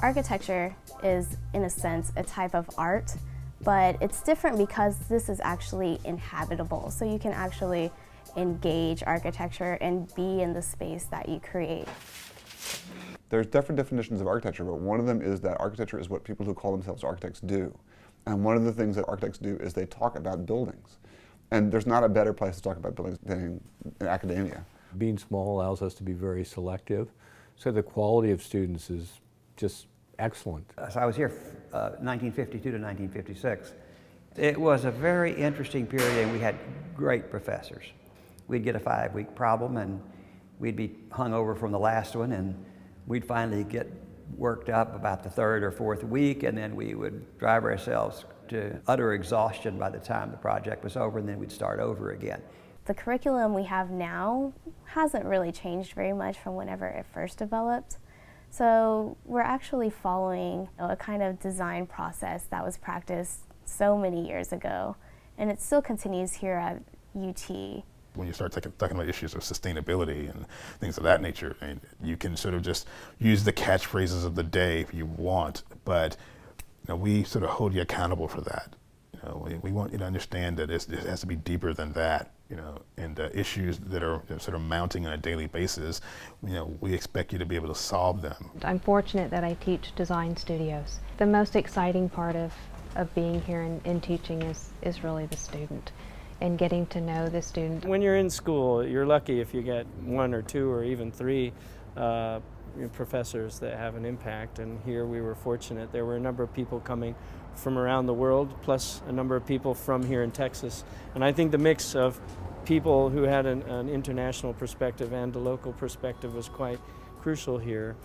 Architecture is, in a sense, a type of art, but it's different because this is actually inhabitable. So you can actually engage architecture and be in the space that you create. There's different definitions of architecture, but one of them is that architecture is what people who call themselves architects do. And one of the things that architects do is they talk about buildings. And there's not a better place to talk about buildings than in academia. Being small allows us to be very selective, so the quality of students is just excellent. So I was here 1952 to 1956. It was a very interesting period, and we had great professors. We'd get a 5-week problem, and we'd be hung over from the last one, and we'd finally get worked up about the 3rd or 4th week, and then we would drive ourselves to utter exhaustion by the time the project was over, and then we'd start over again. The curriculum we have now hasn't really changed very much from whenever it first developed. So we're actually following a kind of design process that was practiced so many years ago, and it still continues here at UT. When you start talking about issues of sustainability and things of that nature, and you can sort of just use the catchphrases of the day if you want, but we sort of hold you accountable for that. We want you to understand that it has to be deeper than that. And issues that are sort of mounting on a daily basis, we expect you to be able to solve them. I'm fortunate that I teach design studios. The most exciting part of being here and teaching is really the student and getting to know the student. When you're in school, you're lucky if you get 1 or 2 or even 3 professors that have an impact, and here we were fortunate. There were a number of people coming from around the world, plus a number of people from here in Texas. And I think the mix of people who had an international perspective and a local perspective was quite crucial here.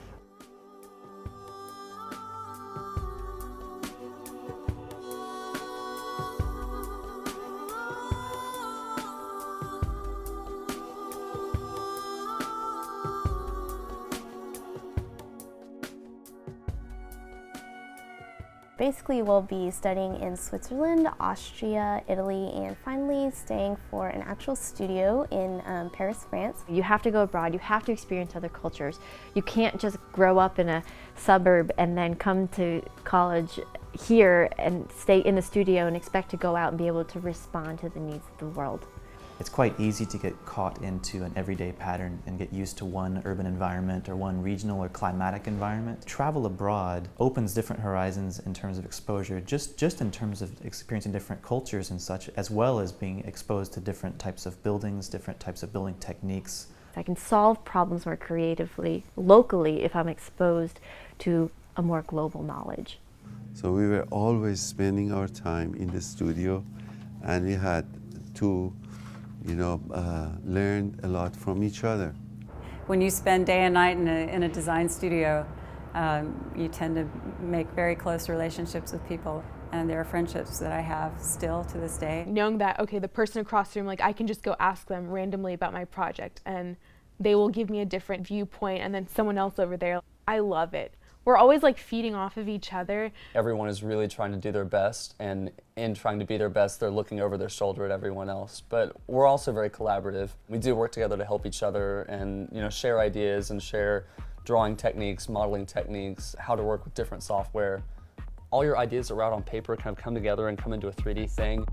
Basically, we'll be studying in Switzerland, Austria, Italy, and finally staying for an actual studio in Paris, France. You have to go abroad, you have to experience other cultures. You can't just grow up in a suburb and then come to college here and stay in the studio and expect to go out and be able to respond to the needs of the world. It's quite easy to get caught into an everyday pattern and get used to one urban environment or one regional or climatic environment. Travel abroad opens different horizons in terms of exposure, just in terms of experiencing different cultures and such, as well as being exposed to different types of buildings, different types of building techniques. I can solve problems more creatively, locally, if I'm exposed to a more global knowledge. So we were always spending our time in the studio, and we had to learned a lot from each other. When you spend day and night in a design studio, you tend to make very close relationships with people, and there are friendships that I have still to this day. Knowing that, okay, the person across the room, I can just go ask them randomly about my project, and they will give me a different viewpoint, and then someone else over there. I love it. We're always feeding off of each other. Everyone is really trying to do their best, and in trying to be their best, they're looking over their shoulder at everyone else. But we're also very collaborative. We do work together to help each other and share ideas and share drawing techniques, modeling techniques, how to work with different software. All your ideas that are out on paper kind of come together and come into a 3D thing.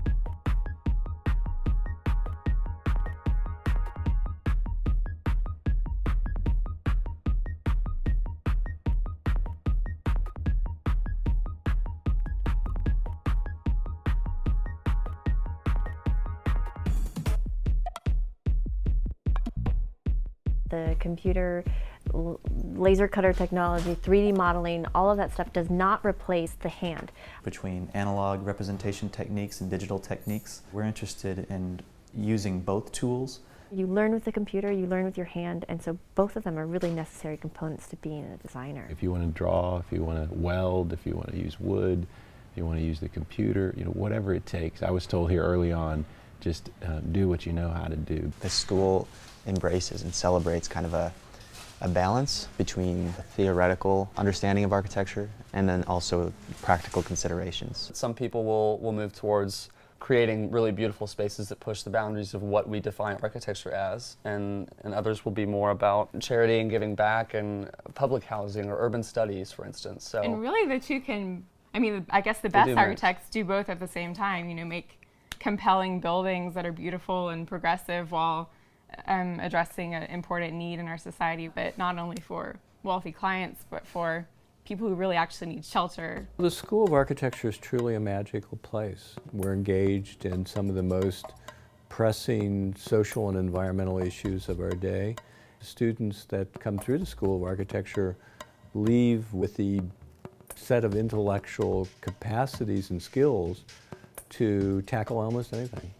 The computer, laser cutter technology, 3D modeling, all of that stuff does not replace the hand. Between analog representation techniques and digital techniques, we're interested in using both tools. You learn with the computer, you learn with your hand, and so both of them are really necessary components to being a designer. If you want to draw, if you want to weld, if you want to use wood, if you want to use the computer, whatever it takes. I was told here early on, just do what you know how to do. The school embraces and celebrates kind of a balance between the theoretical understanding of architecture and then also practical considerations. Some people will move towards creating really beautiful spaces that push the boundaries of what we define architecture as, and others will be more about charity and giving back and public housing or urban studies, for instance. So, and really the two can, I mean, I guess the best architects do both at the same time, you know, make compelling buildings that are beautiful and progressive while addressing an important need in our society, but not only for wealthy clients, but for people who really actually need shelter. The School of Architecture is truly a magical place. We're engaged in some of the most pressing social and environmental issues of our day. Students that come through the School of Architecture leave with the set of intellectual capacities and skills to tackle almost anything.